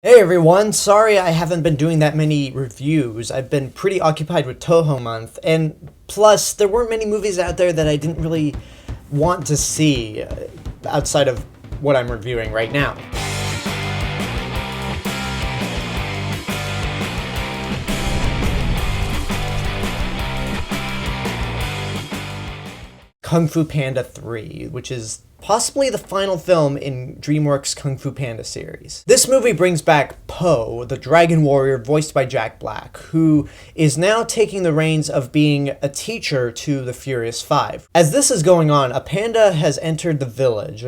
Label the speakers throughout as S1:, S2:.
S1: Hey everyone, sorry I haven't been doing that many reviews. I've been pretty occupied with Toho month, and plus, there weren't many movies out there that I didn't really want to see outside of what I'm reviewing right now. Kung Fu Panda 3, which is possibly the final film in Dreamworks' Kung Fu Panda series. This movie brings back Po, the dragon warrior voiced by Jack Black, who is now taking the reins of being a teacher to the Furious Five. As this is going on, a panda has entered the village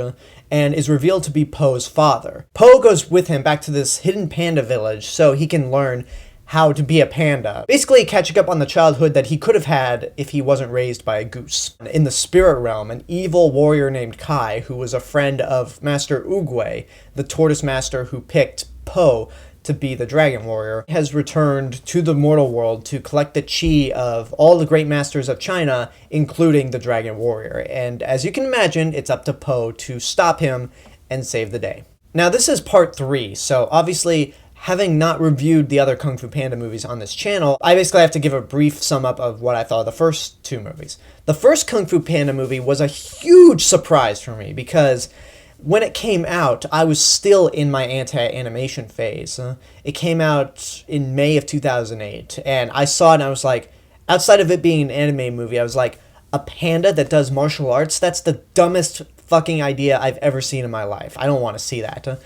S1: and is revealed to be Po's father. Po goes with him back to this hidden panda village so he can learn how to be a panda. Basically catching up on the childhood that he could have had if he wasn't raised by a goose. In the spirit realm, an evil warrior named Kai, who was a friend of Master Oogway, the tortoise master who picked Po to be the dragon warrior, has returned to the mortal world to collect the chi of all the great masters of China, including the dragon warrior. And as you can imagine, it's up to Po to stop him and save the day. Now this is part 3, so obviously having not reviewed the other Kung Fu Panda movies on this channel, I basically have to give a brief sum up of what I thought of the first two movies. The first Kung Fu Panda movie was a huge surprise for me because when it came out, I was still in my anti-animation phase. It came out in May of 2008, and I saw it and I was like, outside of it being an anime movie, I was like, a panda that does martial arts? That's the dumbest fucking idea I've ever seen in my life. I don't want to see that.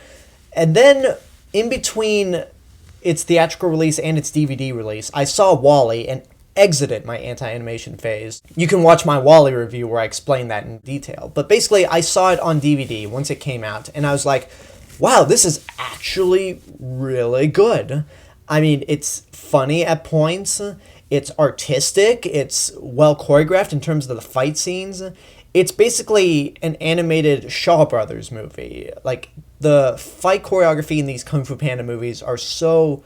S1: And then in between its theatrical release and its DVD release, I saw Wall-E and exited my anti-animation phase. You can watch my Wall-E review where I explain that in detail. But basically, I saw it on DVD once it came out, and I was like, wow, this is actually really good. I mean, it's funny at points, it's artistic, it's well choreographed in terms of the fight scenes. It's basically an animated Shaw Brothers movie. Like, the fight choreography in these Kung Fu Panda movies are so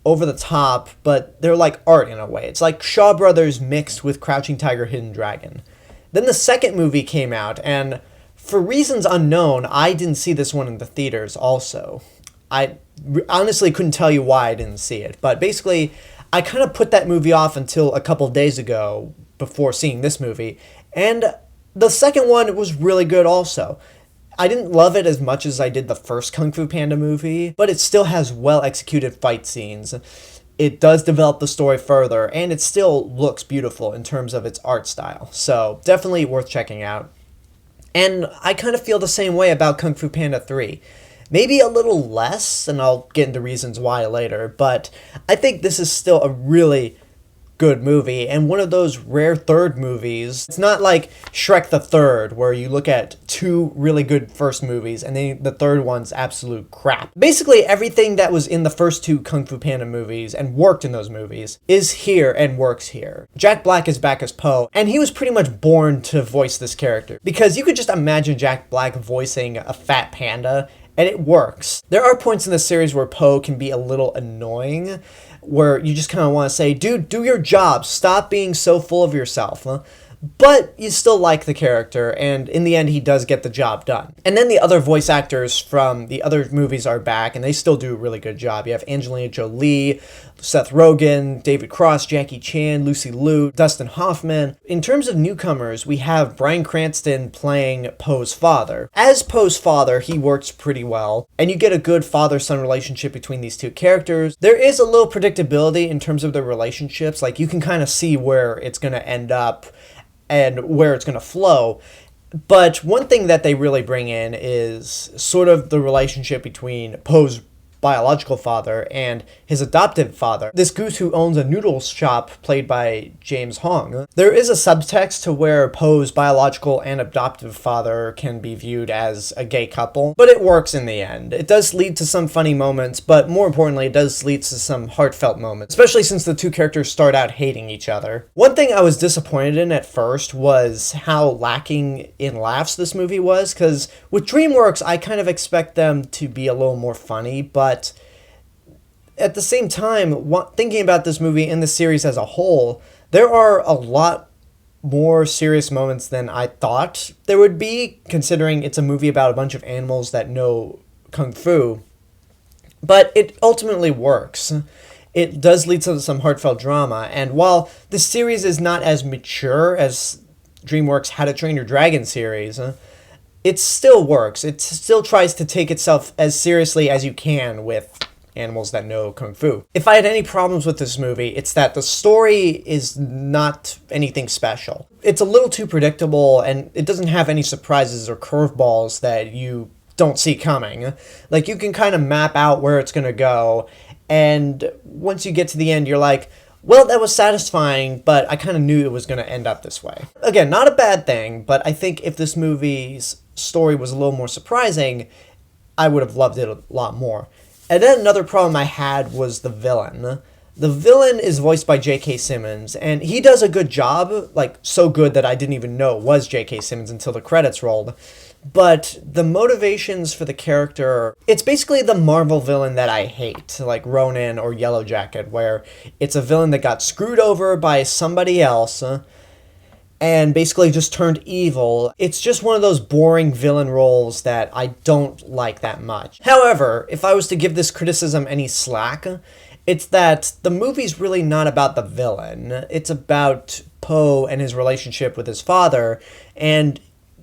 S1: over the top, but they're like art in a way. It's like Shaw Brothers mixed with Crouching Tiger, Hidden Dragon. Then the second movie came out, and for reasons unknown, I didn't see this one in the theaters also. I honestly couldn't tell you why I didn't see it, but basically, I kind of put that movie off until a couple days ago before seeing this movie, and the second one was really good also. I didn't love it as much as I did the first Kung Fu Panda movie, but it still has well-executed fight scenes. It does develop the story further, and it still looks beautiful in terms of its art style. So, definitely worth checking out. And I kind of feel the same way about Kung Fu Panda 3. Maybe a little less, and I'll get into reasons why later, but I think this is still a really good movie, and one of those rare third movies. It's not like Shrek the Third, where you look at two really good first movies, and then the third one's absolute crap. Basically, everything that was in the first two Kung Fu Panda movies, and worked in those movies, is here and works here. Jack Black is back as Po, and he was pretty much born to voice this character, because you could just imagine Jack Black voicing a fat panda, and it works. There are points in the series where Po can be a little annoying, where you just kind of want to say, dude, do your job, stop being so full of yourself. But you still like the character, and in the end, he does get the job done. And then the other voice actors from the other movies are back, and they still do a really good job. You have Angelina Jolie, Seth Rogen, David Cross, Jackie Chan, Lucy Liu, Dustin Hoffman. In terms of newcomers, we have Bryan Cranston playing Po's father. As Po's father, he works pretty well, and you get a good father-son relationship between these two characters. There is a little predictability in terms of their relationships, like you can kind of see where it's going to end up and where it's going to flow. But one thing that they really bring in is sort of the relationship between Po's biological father and his adoptive father, this goose who owns a noodles shop played by James Hong. There is a subtext to where Po's biological and adoptive father can be viewed as a gay couple, but it works in the end. It does lead to some funny moments, but more importantly, it does lead to some heartfelt moments, especially since the two characters start out hating each other. One thing I was disappointed in at first was how lacking in laughs this movie was, because with DreamWorks, I kind of expect them to be a little more funny, but at the same time, thinking about this movie and the series as a whole, there are a lot more serious moments than I thought there would be, considering it's a movie about a bunch of animals that know kung fu. But it ultimately works. It does lead to some heartfelt drama, and while the series is not as mature as DreamWorks' How to Train Your Dragon series, it still works. It still tries to take itself as seriously as you can with animals that know Kung Fu. If I had any problems with this movie, it's that the story is not anything special. It's a little too predictable, and it doesn't have any surprises or curveballs that you don't see coming. Like, you can kind of map out where it's going to go, and once you get to the end, you're like, well, that was satisfying, but I kind of knew it was going to end up this way. Again, not a bad thing, but I think if this movie's story was a little more surprising, I would have loved it a lot more. And then another problem I had was the villain. The villain is voiced by J.K. Simmons, and he does a good job, like, so good that I didn't even know it was J.K. Simmons until the credits rolled. But the motivations for the character, it's basically the Marvel villain that I hate, like Ronin or Yellow Jacket, where it's a villain that got screwed over by somebody else, and basically just turned evil. It's just one of those boring villain roles that I don't like that much. However, if I was to give this criticism any slack, it's that the movie's really not about the villain. It's about Po and his relationship with his father, and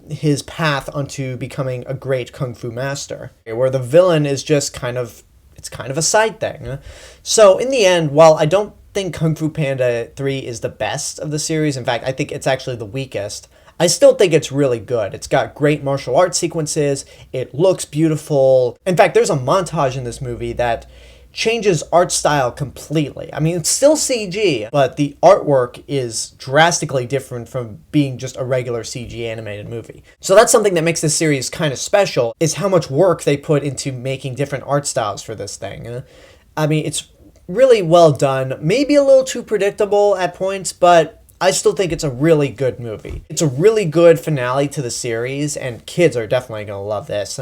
S1: his path onto becoming a great kung fu master, where the villain is just kind of a side thing. So in the end, while I don't think Kung Fu Panda 3 is the best of the series, in fact, I think it's actually the weakest, I still think it's really good. It's got great martial arts sequences, it looks beautiful. In fact, there's a montage in this movie that changes art style completely. I mean, it's still CG, but the artwork is drastically different from being just a regular CG animated movie. So that's something that makes this series kind of special, is how much work they put into making different art styles for this thing. I mean, it's really well done, maybe a little too predictable at points, but I still think it's a really good movie. It's a really good finale to the series, and kids are definitely going to love this.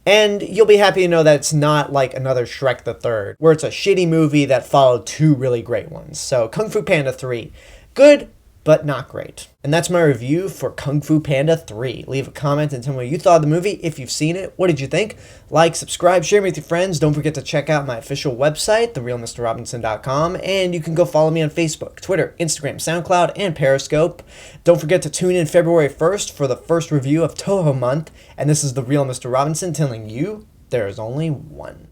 S1: And you'll be happy to know that it's not like another Shrek the Third, where it's a shitty movie that followed two really great ones. So Kung Fu Panda 3, good, but not great. And that's my review for Kung Fu Panda 3. Leave a comment and tell me what you thought of the movie. If you've seen it, what did you think? Like, subscribe, share me with your friends. Don't forget to check out my official website, therealmrrobinson.com, and you can go follow me on Facebook, Twitter, Instagram, SoundCloud, and Periscope. Don't forget to tune in February 1st for the first review of Toho Month, and this is The Real Mr. Robinson telling you there is only one.